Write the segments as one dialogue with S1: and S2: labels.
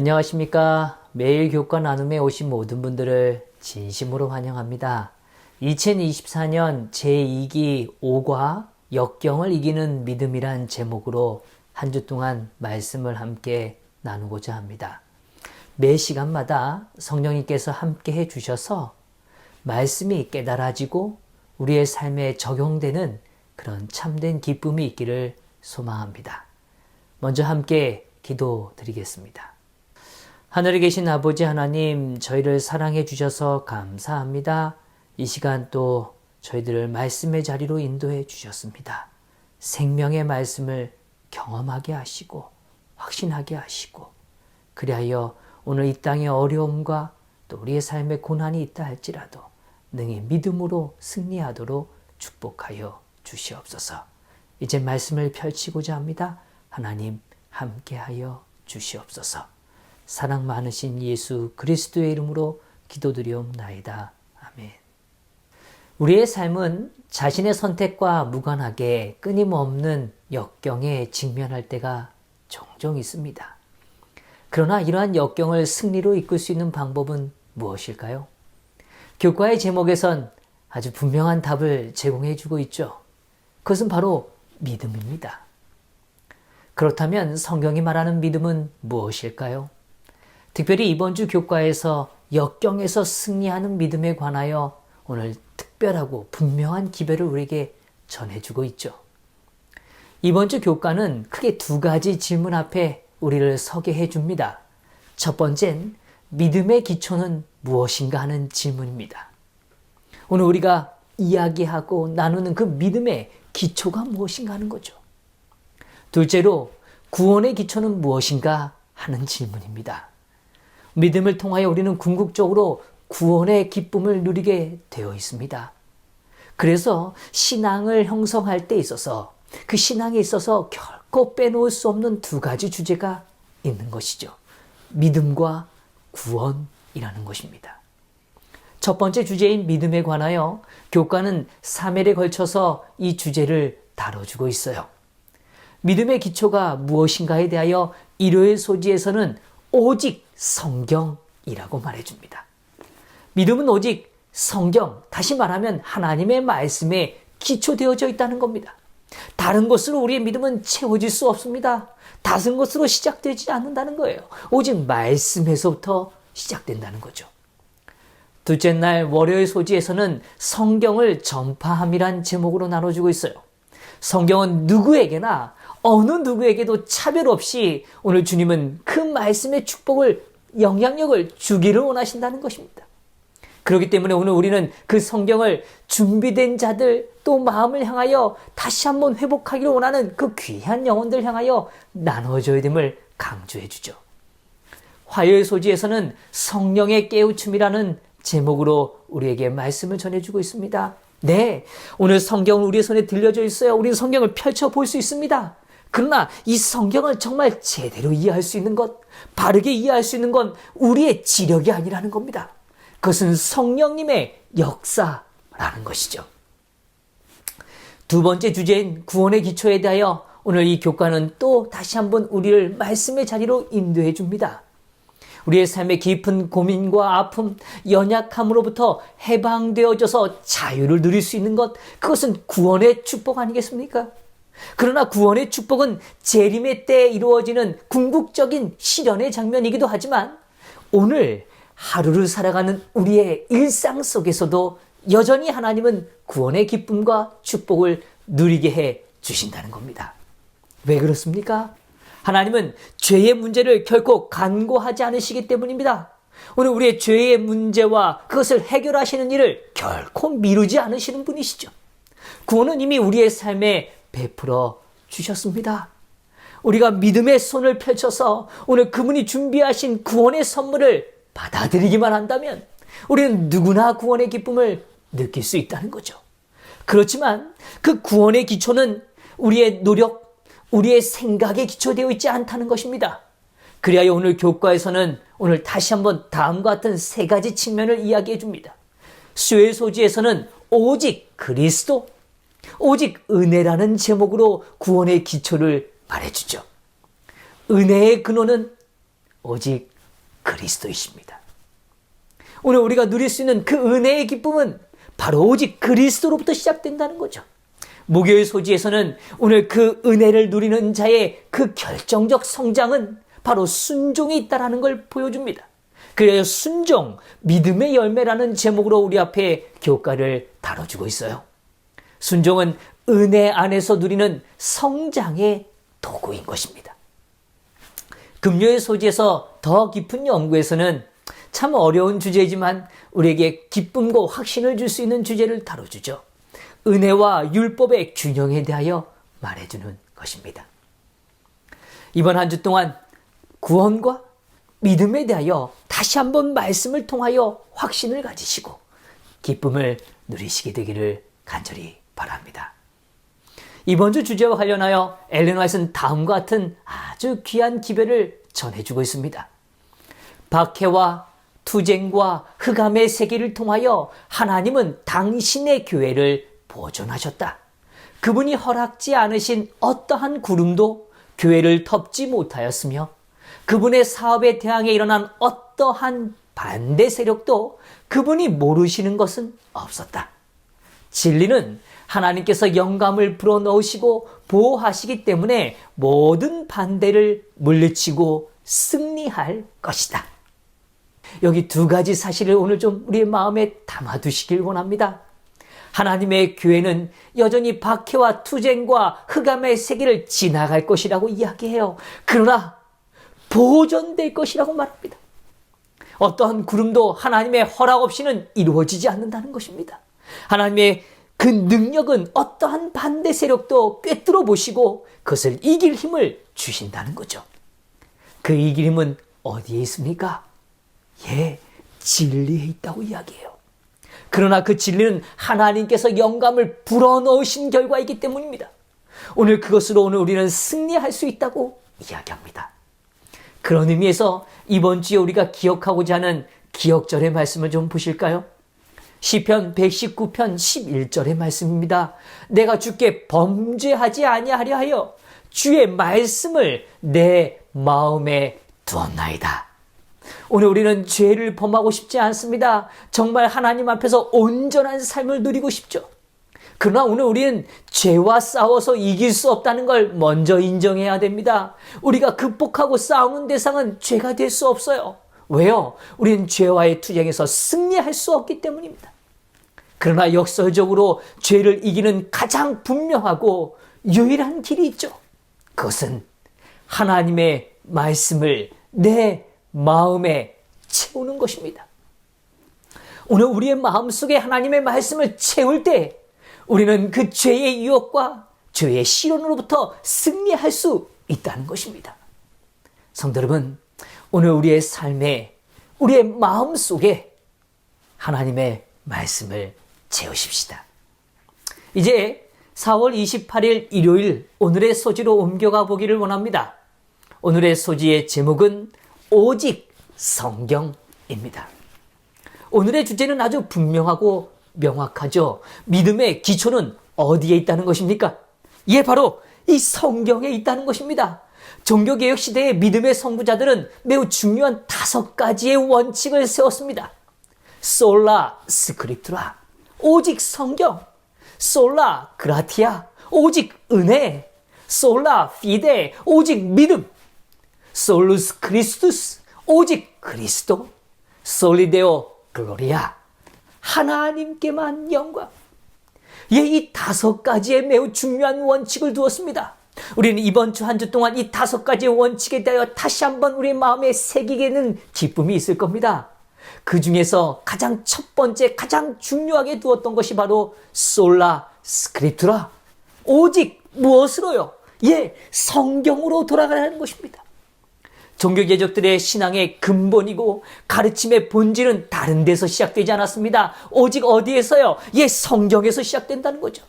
S1: 안녕하십니까. 매일 교과 나눔에 오신 모든 분들을 진심으로 환영합니다. 2024년 제2기 5과 역경을 이기는 믿음이란 제목으로 한 주 동안 말씀을 함께 나누고자 합니다. 매 시간마다 성령님께서 함께 해주셔서 말씀이 깨달아지고 우리의 삶에 적용되는 그런 참된 기쁨이 있기를 소망합니다. 먼저 함께 기도드리겠습니다. 하늘에 계신 아버지 하나님, 저희를 사랑해 주셔서 감사합니다. 이 시간 또 저희들을 말씀의 자리로 인도해 주셨습니다. 생명의 말씀을 경험하게 하시고 확신하게 하시고, 그리하여 오늘 이 땅의 어려움과 또 우리의 삶의 고난이 있다 할지라도 능히 믿음으로 승리하도록 축복하여 주시옵소서. 이제 말씀을 펼치고자 합니다. 하나님 함께하여 주시옵소서. 사랑 많으신 예수 그리스도의 이름으로 기도드리옵나이다. 아멘. 우리의 삶은 자신의 선택과 무관하게 끊임없는 역경에 직면할 때가 종종 있습니다. 그러나 이러한 역경을 승리로 이끌 수 있는 방법은 무엇일까요? 교과의 제목에선 아주 분명한 답을 제공해 주고 있죠. 그것은 바로 믿음입니다. 그렇다면 성경이 말하는 믿음은 무엇일까요? 특별히 이번 주 교과에서 역경에서 승리하는 믿음에 관하여 오늘 특별하고 분명한 기별을 우리에게 전해주고 있죠. 이번 주 교과는 크게 두 가지 질문 앞에 우리를 서게 해줍니다. 첫 번째는 믿음의 기초는 무엇인가 하는 질문입니다. 오늘 우리가 이야기하고 나누는 그 믿음의 기초가 무엇인가 하는 거죠. 둘째로 구원의 기초는 무엇인가 하는 질문입니다. 믿음을 통하여 우리는 궁극적으로 구원의 기쁨을 누리게 되어 있습니다. 그래서 신앙을 형성할 때 있어서 그 신앙에 있어서 결코 빼놓을 수 없는 두 가지 주제가 있는 것이죠. 믿음과 구원이라는 것입니다. 첫 번째 주제인 믿음에 관하여 교과는 3일에 걸쳐서 이 주제를 다뤄주고 있어요. 믿음의 기초가 무엇인가에 대하여 일요일 소지에서는 오직 성경이라고 말해줍니다. 믿음은 오직 성경, 다시 말하면 하나님의 말씀에 기초되어져 있다는 겁니다. 다른 것으로 우리의 믿음은 채워질 수 없습니다. 다른 것으로 시작되지 않는다는 거예요. 오직 말씀에서부터 시작된다는 거죠. 둘째 날 월요일 소지에서는 성경을 전파함이란 제목으로 나눠주고 있어요. 성경은 누구에게나 어느 누구에게도 차별 없이 오늘 주님은 그 말씀의 축복을, 영향력을 주기를 원하신다는 것입니다. 그렇기 때문에 오늘 우리는 그 성경을 준비된 자들, 또 마음을 향하여 다시 한번 회복하기를 원하는 그 귀한 영혼들 향하여 나눠줘야 됨을 강조해 주죠. 화요일 소지에서는 성령의 깨우침이라는 제목으로 우리에게 말씀을 전해주고 있습니다. 네, 오늘 성경은 우리의 손에 들려져 있어요. 우리는 성경을 펼쳐볼 수 있습니다. 그러나 이 성경을 정말 제대로 이해할 수 있는 것, 바르게 이해할 수 있는 건 우리의 지력이 아니라는 겁니다. 그것은 성령님의 역사라는 것이죠. 두 번째 주제인 구원의 기초에 대하여 오늘 이 교과는 또 다시 한번 우리를 말씀의 자리로 인도해 줍니다. 우리의 삶의 깊은 고민과 아픔, 연약함으로부터 해방되어져서 자유를 누릴 수 있는 것, 그것은 구원의 축복 아니겠습니까? 그러나 구원의 축복은 재림의 때에 이루어지는 궁극적인 실현의 장면이기도 하지만 오늘 하루를 살아가는 우리의 일상 속에서도 여전히 하나님은 구원의 기쁨과 축복을 누리게 해 주신다는 겁니다. 왜 그렇습니까? 하나님은 죄의 문제를 결코 간과하지 않으시기 때문입니다. 오늘 우리의 죄의 문제와 그것을 해결하시는 일을 결코 미루지 않으시는 분이시죠. 구원은 이미 우리의 삶에 베풀어 주셨습니다. 우리가 믿음의 손을 펼쳐서 오늘 그분이 준비하신 구원의 선물을 받아들이기만 한다면 우리는 누구나 구원의 기쁨을 느낄 수 있다는 거죠. 그렇지만 그 구원의 기초는 우리의 노력, 우리의 생각에 기초되어 있지 않다는 것입니다. 그리하여 오늘 교과에서는 오늘 다시 한번 다음과 같은 세 가지 측면을 이야기해 줍니다. 수요일 소지에서는 오직 그리스도, 오직 은혜라는 제목으로 구원의 기초를 말해주죠. 은혜의 근원은 오직 그리스도이십니다. 오늘 우리가 누릴 수 있는 그 은혜의 기쁨은 바로 오직 그리스도로부터 시작된다는 거죠. 목요일 소지에서는 오늘 그 은혜를 누리는 자의 그 결정적 성장은 바로 순종이 있다는 걸 보여줍니다. 그래서 순종, 믿음의 열매라는 제목으로 우리 앞에 교과를 다뤄주고 있어요. 순종은 은혜 안에서 누리는 성장의 도구인 것입니다. 금요일 소지에서 더 깊은 연구에서는 참 어려운 주제이지만 우리에게 기쁨과 확신을 줄 수 있는 주제를 다뤄주죠. 은혜와 율법의 균형에 대하여 말해주는 것입니다. 이번 한 주 동안 구원과 믿음에 대하여 다시 한번 말씀을 통하여 확신을 가지시고 기쁨을 누리시게 되기를 간절히 바랍니다. 이번 주 주제와 관련하여 엘렌 화이트는 다음과 같은 아주 귀한 기별을 전해주고 있습니다. 박해와 투쟁과 흑암의 세계를 통하여 하나님은 당신의 교회를 보존하셨다. 그분이 허락지 않으신 어떠한 구름도 교회를 덮지 못하였으며 그분의 사업에 대항해 일어난 어떠한 반대 세력도 그분이 모르시는 것은 없었다. 진리는 하나님께서 영감을 불어넣으시고 보호하시기 때문에 모든 반대를 물리치고 승리할 것이다. 여기 두 가지 사실을 오늘 좀 우리의 마음에 담아두시길 원합니다. 하나님의 교회는 여전히 박해와 투쟁과 흑암의 세계를 지나갈 것이라고 이야기해요. 그러나 보존될 것이라고 말합니다. 어떠한 구름도 하나님의 허락 없이는 이루어지지 않는다는 것입니다. 하나님의 그 능력은 어떠한 반대 세력도 꿰뚫어 보시고 그것을 이길 힘을 주신다는 거죠. 그 이길 힘은 어디에 있습니까? 진리에 있다고 이야기해요. 그러나 그 진리는 하나님께서 영감을 불어넣으신 결과이기 때문입니다. 오늘 그것으로 우리는 승리할 수 있다고 이야기합니다. 그런 의미에서 이번 주에 우리가 기억하고자 하는 기억절의 말씀을 좀 보실까요? 시편 119편 11절의 말씀입니다. 내가 주께 범죄하지 아니하려 하여 주의 말씀을 내 마음에 두었나이다. 오늘 우리는 죄를 범하고 싶지 않습니다. 정말 하나님 앞에서 온전한 삶을 누리고 싶죠. 그러나 오늘 우리는 죄와 싸워서 이길 수 없다는 걸 먼저 인정해야 됩니다. 우리가 극복하고 싸우는 대상은 죄가 될 수 없어요. 왜요? 우리는 죄와의 투쟁에서 승리할 수 없기 때문입니다. 그러나 역설적으로 죄를 이기는 가장 분명하고 유일한 길이 있죠. 그것은 하나님의 말씀을 내 마음에 채우는 것입니다. 오늘 우리의 마음속에 하나님의 말씀을 채울 때 우리는 그 죄의 유혹과 죄의 시련으로부터 승리할 수 있다는 것입니다. 성도 여러분, 오늘 우리의 삶에 우리의 마음속에 하나님의 말씀을 채우십시다. 이제 4월 28일 일요일 오늘의 소지로 옮겨가 보기를 원합니다. 오늘의 소지의 제목은 오직 성경입니다. 오늘의 주제는 아주 분명하고 명확하죠. 믿음의 기초는 어디에 있다는 것입니까? 바로 이 성경에 있다는 것입니다. 종교개혁 시대의 믿음의 선구자들은 매우 중요한 5가지의 원칙을 세웠습니다. 솔라 스크립투라, 오직 성경. 솔라 그라티아, 오직 은혜. 솔라 피데, 오직 믿음. 솔루스 크리스투스, 오직 그리스도. 솔리데오 글로리아, 하나님께만 영광. 이 5가지의 매우 중요한 원칙을 두었습니다. 우리는 이번 주 한 주 동안 이 5가지의 원칙에 대하여 다시 한번 우리 마음에 새기게 되는 기쁨이 있을 겁니다. 그 중에서 가장 첫 번째, 가장 중요하게 두었던 것이 바로 솔라 스크립투라, 오직 무엇으로요? 성경으로 돌아가라는 것입니다. 종교개혁들의 신앙의 근본이고 가르침의 본질은 다른 데서 시작되지 않았습니다. 오직 어디에서요? 성경에서 시작된다는 거죠.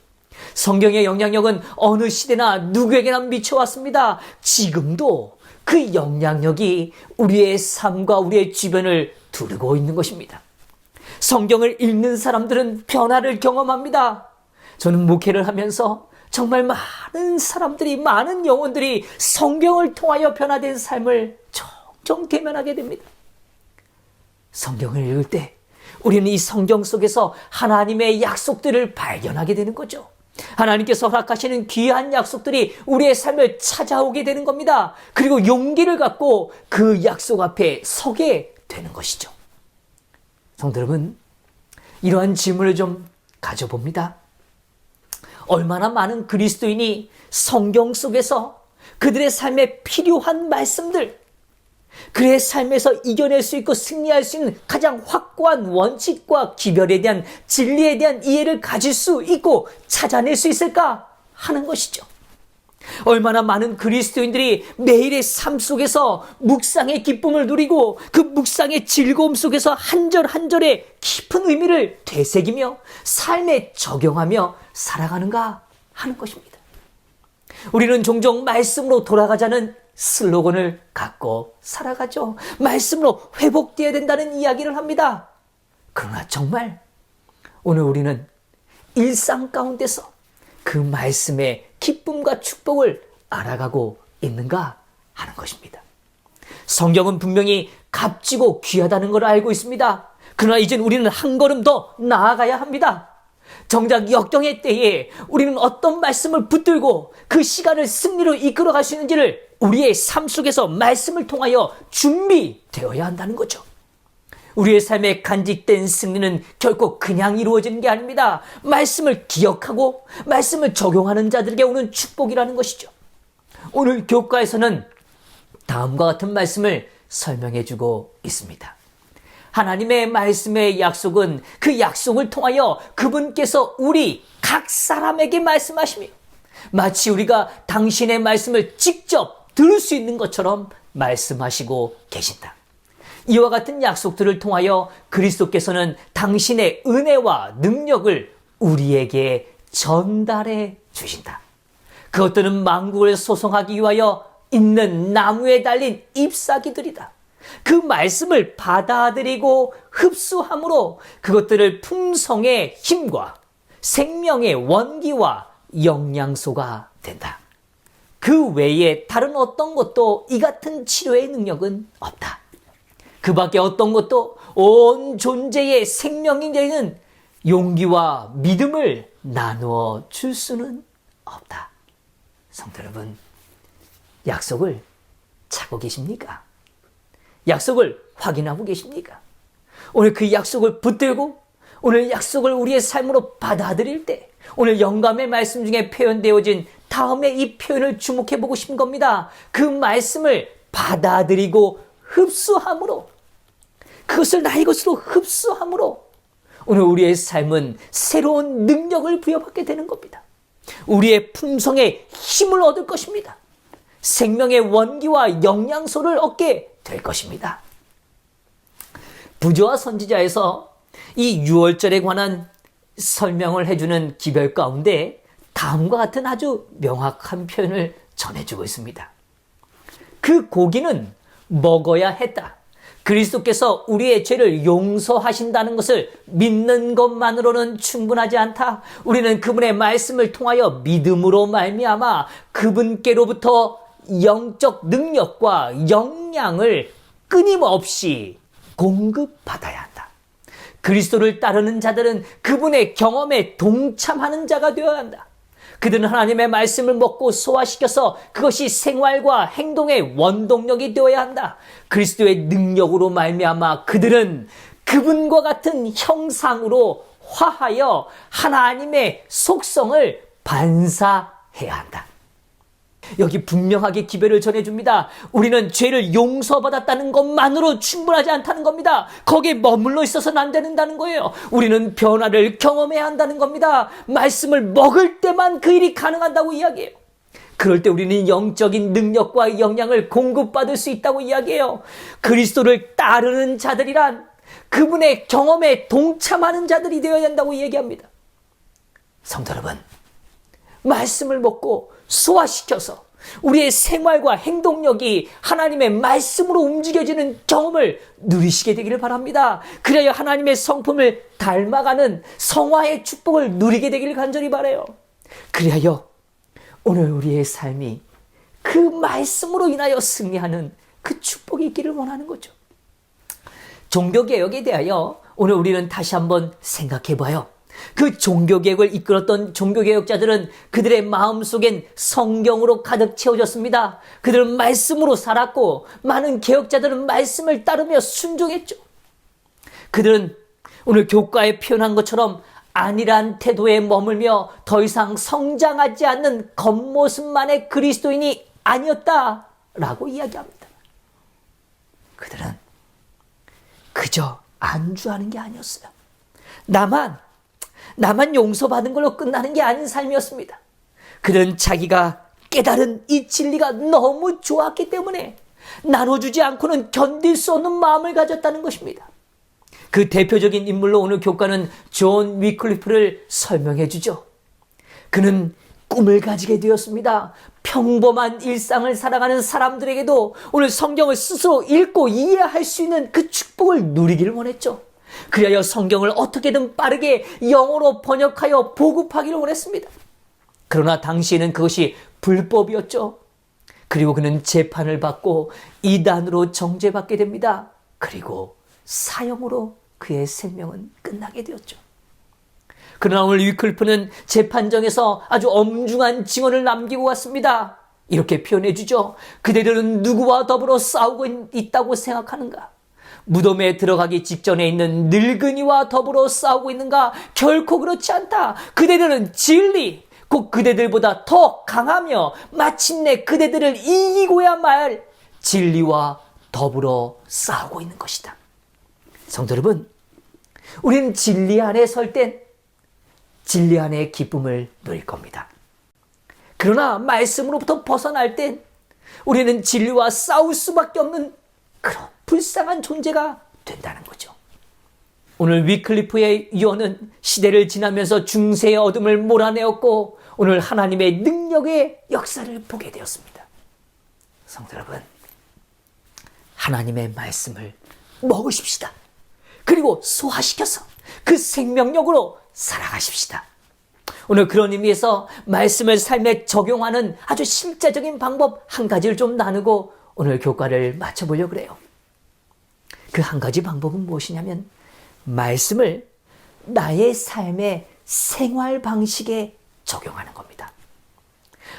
S1: 성경의 영향력은 어느 시대나 누구에게나 미쳐왔습니다. 지금도 그 영향력이 우리의 삶과 우리의 주변을 두르고 있는 것입니다. 성경을 읽는 사람들은 변화를 경험합니다. 저는 목회를 하면서 정말 많은 사람들이, 많은 영혼들이 성경을 통하여 변화된 삶을 종종 대면하게 됩니다. 성경을 읽을 때 우리는 이 성경 속에서 하나님의 약속들을 발견하게 되는 거죠. 하나님께서 허락하시는 귀한 약속들이 우리의 삶을 찾아오게 되는 겁니다. 그리고 용기를 갖고 그 약속 앞에 서게 되는 것이죠. 성도 여러분, 이러한 질문을 좀 가져봅니다. 얼마나 많은 그리스도인이 성경 속에서 그들의 삶에 필요한 말씀들, 그의 삶에서 이겨낼 수 있고 승리할 수 있는 가장 확고한 원칙과 기별에 대한 진리에 대한 이해를 가질 수 있고 찾아낼 수 있을까 하는 것이죠. 얼마나 많은 그리스도인들이 매일의 삶 속에서 묵상의 기쁨을 누리고 그 묵상의 즐거움 속에서 한 절 한 절의 깊은 의미를 되새기며 삶에 적용하며 살아가는가 하는 것입니다. 우리는 종종 말씀으로 돌아가자는 슬로건을 갖고 살아가죠. 말씀으로 회복되어야 된다는 이야기를 합니다. 그러나 정말 오늘 우리는 일상 가운데서 그 말씀의 기쁨과 축복을 알아가고 있는가 하는 것입니다. 성경은 분명히 값지고 귀하다는 걸 알고 있습니다. 그러나 이젠 우리는 한 걸음 더 나아가야 합니다. 정작 역경의 때에 우리는 어떤 말씀을 붙들고 그 시간을 승리로 이끌어갈 수 있는지를 우리의 삶 속에서 말씀을 통하여 준비되어야 한다는 거죠. 우리의 삶에 간직된 승리는 결코 그냥 이루어지는 게 아닙니다. 말씀을 기억하고 말씀을 적용하는 자들에게 오는 축복이라는 것이죠. 오늘 교과에서는 다음과 같은 말씀을 설명해주고 있습니다. 하나님의 말씀의 약속은 그 약속을 통하여 그분께서 우리 각 사람에게 말씀하시며 마치 우리가 당신의 말씀을 직접 들을 수 있는 것처럼 말씀하시고 계신다. 이와 같은 약속들을 통하여 그리스도께서는 당신의 은혜와 능력을 우리에게 전달해 주신다. 그것들은 만국을 소송하기 위하여 있는 나무에 달린 잎사귀들이다. 그 말씀을 받아들이고 흡수함으로 그것들을 품성의 힘과 생명의 원기와 영양소가 된다. 그 외에 다른 어떤 것도 이 같은 치료의 능력은 없다. 그 밖에 어떤 것도 온 존재의 생명이 되는 용기와 믿음을 나누어 줄 수는 없다. 성도 여러분, 약속을 찾고 계십니까? 약속을 확인하고 계십니까? 오늘 그 약속을 붙들고 오늘 약속을 우리의 삶으로 받아들일 때 오늘 영감의 말씀 중에 표현되어진 다음에 이 표현을 주목해 보고 싶은 겁니다. 그 말씀을 받아들이고 흡수함으로 그것을 나의 것으로 흡수함으로 오늘 우리의 삶은 새로운 능력을 부여받게 되는 겁니다. 우리의 품성에 힘을 얻을 것입니다. 생명의 원기와 영양소를 얻게 될 것입니다. 부조와 선지자에서 이 유월절에 관한 설명을 해주는 기별 가운데 다음과 같은 아주 명확한 표현을 전해주고 있습니다. 그 고기는 먹어야 했다. 그리스도께서 우리의 죄를 용서하신다는 것을 믿는 것만으로는 충분하지 않다. 우리는 그분의 말씀을 통하여 믿음으로 말미암아 그분께로부터 영적 능력과 영양을 끊임없이 공급받아야 한다. 그리스도를 따르는 자들은 그분의 경험에 동참하는 자가 되어야 한다. 그들은 하나님의 말씀을 먹고 소화시켜서 그것이 생활과 행동의 원동력이 되어야 한다. 그리스도의 능력으로 말미암아 그들은 그분과 같은 형상으로 화하여 하나님의 속성을 반사해야 한다. 여기 분명하게 기별을 전해줍니다. 우리는 죄를 용서받았다는 것만으로 충분하지 않다는 겁니다. 거기에 머물러 있어서는 안 된다는 거예요. 우리는 변화를 경험해야 한다는 겁니다. 말씀을 먹을 때만 그 일이 가능하다고 이야기해요. 그럴 때 우리는 영적인 능력과 영향을 공급받을 수 있다고 이야기해요. 그리스도를 따르는 자들이란 그분의 경험에 동참하는 자들이 되어야 된다고 얘기합니다. 성도 여러분, 말씀을 먹고 소화시켜서 우리의 생활과 행동력이 하나님의 말씀으로 움직여지는 경험을 누리시게 되기를 바랍니다. 그래야 하나님의 성품을 닮아가는 성화의 축복을 누리게 되기를 간절히 바라요. 그래야 오늘 우리의 삶이 그 말씀으로 인하여 승리하는 그 축복이 있기를 원하는 거죠. 종교개혁에 대하여 오늘 우리는 다시 한번 생각해 봐요. 그 종교개혁을 이끌었던 종교개혁자들은 그들의 마음속엔 성경으로 가득 채워졌습니다. 그들은 말씀으로 살았고 많은 개혁자들은 말씀을 따르며 순종했죠. 그들은 오늘 교과에 표현한 것처럼 안일한 태도에 머물며 더 이상 성장하지 않는 겉모습만의 그리스도인이 아니었다라고 이야기합니다. 그들은 그저 안주하는 게 아니었어요. 나만 용서받은 걸로 끝나는 게 아닌 삶이었습니다. 그는 자기가 깨달은 이 진리가 너무 좋았기 때문에 나눠주지 않고는 견딜 수 없는 마음을 가졌다는 것입니다. 그 대표적인 인물로 오늘 교과는 존 위클리프를 설명해 주죠. 그는 꿈을 가지게 되었습니다. 평범한 일상을 살아가는 사람들에게도 오늘 성경을 스스로 읽고 이해할 수 있는 그 축복을 누리기를 원했죠. 그리하여 성경을 어떻게든 빠르게 영어로 번역하여 보급하기를 원했습니다. 그러나 당시에는 그것이 불법이었죠. 그리고 그는 재판을 받고 이단으로 정죄받게 됩니다. 그리고 사형으로 그의 생명은 끝나게 되었죠. 그러나 오늘 위클리프는 재판정에서 아주 엄중한 증언을 남기고 왔습니다. 이렇게 표현해 주죠. 그대들은 누구와 더불어 싸우고 있다고 생각하는가? 무덤에 들어가기 직전에 있는 늙은이와 더불어 싸우고 있는가? 결코 그렇지 않다. 그대들은 진리, 곧 그대들보다 더 강하며 마침내 그대들을 이기고야 말 진리와 더불어 싸우고 있는 것이다. 성도 여러분, 우리는 진리 안에 설 땐 진리 안의 기쁨을 누릴 겁니다. 그러나 말씀으로부터 벗어날 땐 우리는 진리와 싸울 수밖에 없는 그런 불쌍한 존재가 된다는 거죠. 오늘 위클리프의 유언은 시대를 지나면서 중세의 어둠을 몰아내었고 오늘 하나님의 능력의 역사를 보게 되었습니다. 성도 여러분, 하나님의 말씀을 먹으십시다. 그리고 소화시켜서 그 생명력으로 살아가십시다. 오늘 그런 의미에서 말씀을 삶에 적용하는 아주 실제적인 방법 한 가지를 좀 나누고 오늘 교과를 마쳐보려고 그래요. 그 한 가지 방법은 무엇이냐면 말씀을 나의 삶의 생활 방식에 적용하는 겁니다.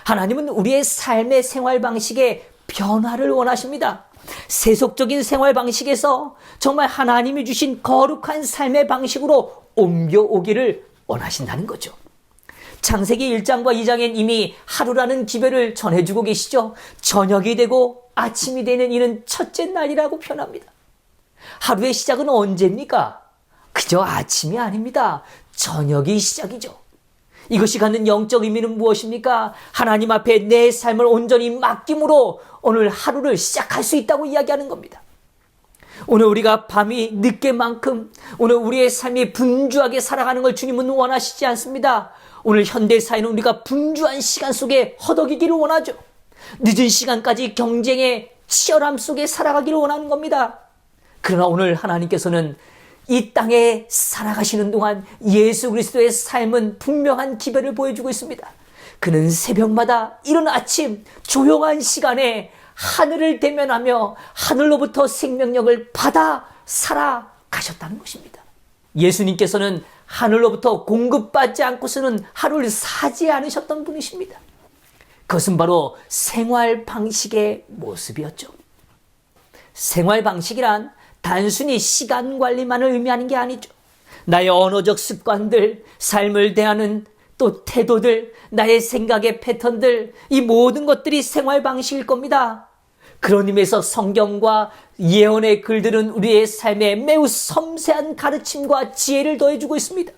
S1: 하나님은 우리의 삶의 생활 방식에 변화를 원하십니다. 세속적인 생활 방식에서 정말 하나님이 주신 거룩한 삶의 방식으로 옮겨오기를 원하신다는 거죠. 창세기 1장과 2장엔 이미 하루라는 기별을 전해주고 계시죠. 저녁이 되고 아침이 되는 이는 첫째 날이라고 표현합니다. 하루의 시작은 언제입니까? 그저 아침이 아닙니다. 저녁이 시작이죠. 이것이 갖는 영적 의미는 무엇입니까? 하나님 앞에 내 삶을 온전히 맡김으로 오늘 하루를 시작할 수 있다고 이야기하는 겁니다. 오늘 우리가 밤이 늦게만큼 오늘 우리의 삶이 분주하게 살아가는 걸 주님은 원하시지 않습니다. 오늘 현대사회는 우리가 분주한 시간 속에 허덕이기를 원하죠. 늦은 시간까지 경쟁의 치열함 속에 살아가기를 원하는 겁니다. 그러나 오늘 하나님께서는 이 땅에 살아가시는 동안 예수 그리스도의 삶은 분명한 기별을 보여주고 있습니다. 그는 새벽마다 이른 아침 조용한 시간에 하늘을 대면하며 하늘로부터 생명력을 받아 살아가셨다는 것입니다. 예수님께서는 하늘로부터 공급받지 않고서는 하루를 사지 않으셨던 분이십니다. 그것은 바로 생활 방식의 모습이었죠. 생활 방식이란 단순히 시간 관리만을 의미하는 게 아니죠. 나의 언어적 습관들, 삶을 대하는 또 태도들, 나의 생각의 패턴들, 이 모든 것들이 생활 방식일 겁니다. 그런 의미에서 성경과 예언의 글들은 우리의 삶에 매우 섬세한 가르침과 지혜를 더해주고 있습니다.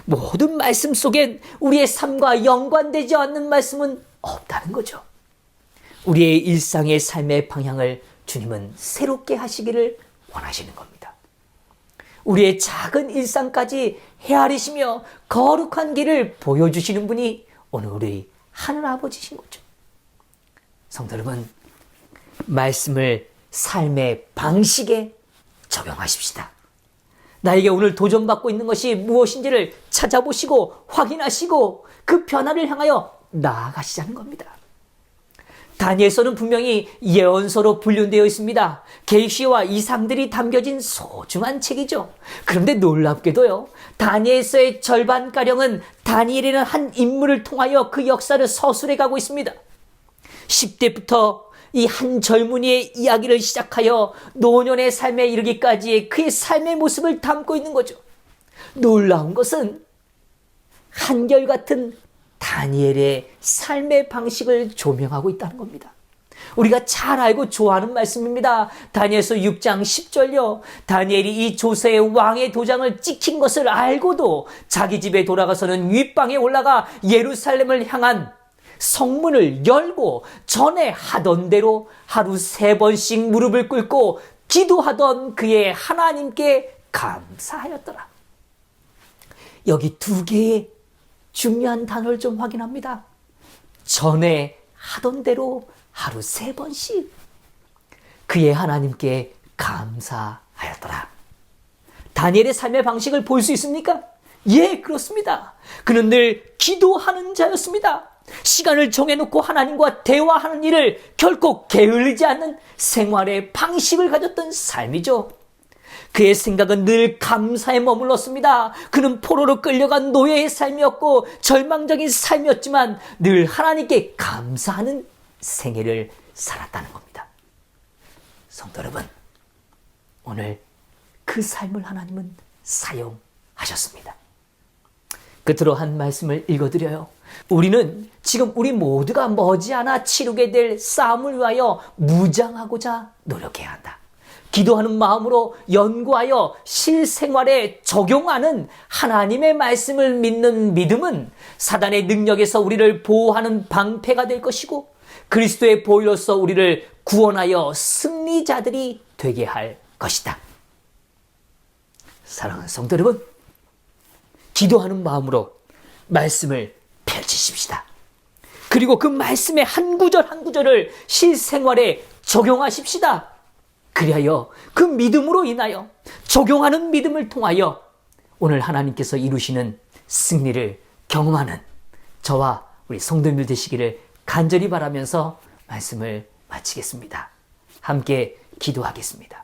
S1: 모든 말씀 속엔 우리의 삶과 연관되지 않는 말씀은 없다는 거죠. 우리의 일상의 삶의 방향을 주님은 새롭게 하시기를 원하시는 겁니다. 우리의 작은 일상까지 헤아리시며 거룩한 길을 보여주시는 분이 오늘 우리 하늘 아버지신 거죠. 성도 여러분, 말씀을 삶의 방식에 적용하십시다. 나에게 오늘 도전받고 있는 것이 무엇인지를 찾아보시고 확인하시고 그 변화를 향하여 나아가시자는 겁니다. 다니엘서는 분명히 예언서로 분류되어 있습니다. 계시와 이상들이 담겨진 소중한 책이죠. 그런데 놀랍게도요, 다니엘서의 절반가량은 다니엘이라는 한 인물을 통하여 그 역사를 서술해 가고 있습니다. 10대부터 이 한 젊은이의 이야기를 시작하여 노년의 삶에 이르기까지의 그의 삶의 모습을 담고 있는 거죠. 놀라운 것은 한결같은 다니엘의 삶의 방식을 조명하고 있다는 겁니다. 우리가 잘 알고 좋아하는 말씀입니다. 다니엘서 6장 10절요. 다니엘이 이 조세의 왕의 도장을 찍힌 것을 알고도 자기 집에 돌아가서는 윗방에 올라가 예루살렘을 향한 성문을 열고 전에 하던 대로 하루 3번씩 무릎을 꿇고 기도하던 그의 하나님께 감사하였더라. 여기 2개의 중요한 단어를 좀 확인합니다. 전에 하던 대로 하루 3번씩 그의 하나님께 감사하였더라. 다니엘의 삶의 방식을 볼 수 있습니까? 예, 그렇습니다. 그는 늘 기도하는 자였습니다. 시간을 정해놓고 하나님과 대화하는 일을 결코 게을리지 않는 생활의 방식을 가졌던 삶이죠. 그의 생각은 늘 감사에 머물렀습니다. 그는 포로로 끌려간 노예의 삶이었고 절망적인 삶이었지만 늘 하나님께 감사하는 생애를 살았다는 겁니다. 성도 여러분, 오늘 그 삶을 하나님은 사용하셨습니다. 끝으로 한 말씀을 읽어드려요. 우리는 지금 우리 모두가 머지않아 치르게 될 싸움을 위하여 무장하고자 노력해야 한다. 기도하는 마음으로 연구하여 실생활에 적용하는 하나님의 말씀을 믿는 믿음은 사단의 능력에서 우리를 보호하는 방패가 될 것이고 그리스도의 보혈로서 우리를 구원하여 승리자들이 되게 할 것이다. 사랑하는 성도 여러분, 기도하는 마음으로 말씀을 펼치십시다. 그리고 그 말씀의 한 구절 한 구절을 실생활에 적용하십시다. 그리하여 그 믿음으로 인하여 적용하는 믿음을 통하여 오늘 하나님께서 이루시는 승리를 경험하는 저와 우리 성도님들 되시기를 간절히 바라면서 말씀을 마치겠습니다. 함께 기도하겠습니다.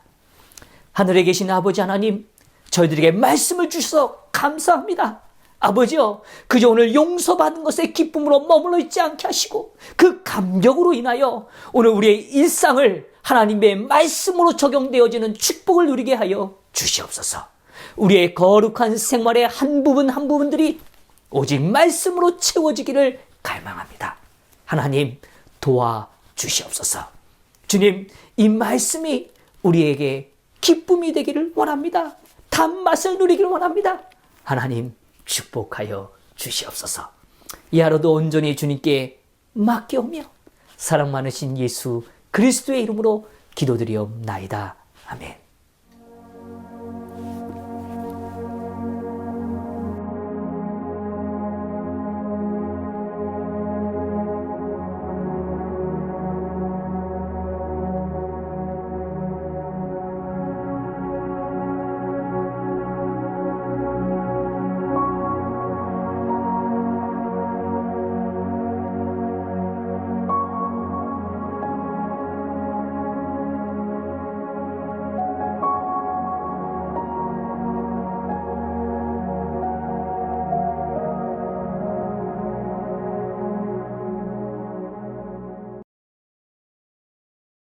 S1: 하늘에 계신 아버지 하나님, 저희들에게 말씀을 주셔서 감사합니다. 아버지요, 그저 오늘 용서받은 것의 기쁨으로 머물러 있지 않게 하시고 그 감격으로 인하여 오늘 우리의 일상을 하나님의 말씀으로 적용되어지는 축복을 누리게 하여 주시옵소서. 우리의 거룩한 생활의 한 부분 한 부분들이 오직 말씀으로 채워지기를 갈망합니다. 하나님 도와주시옵소서. 주님, 이 말씀이 우리에게 기쁨이 되기를 원합니다. 단맛을 누리기를 원합니다. 하나님 축복하여 주시옵소서. 이 하루도 온전히 주님께 맡겨오며 사랑 많으신 예수 그리스도의 이름으로 기도드리옵나이다. 아멘.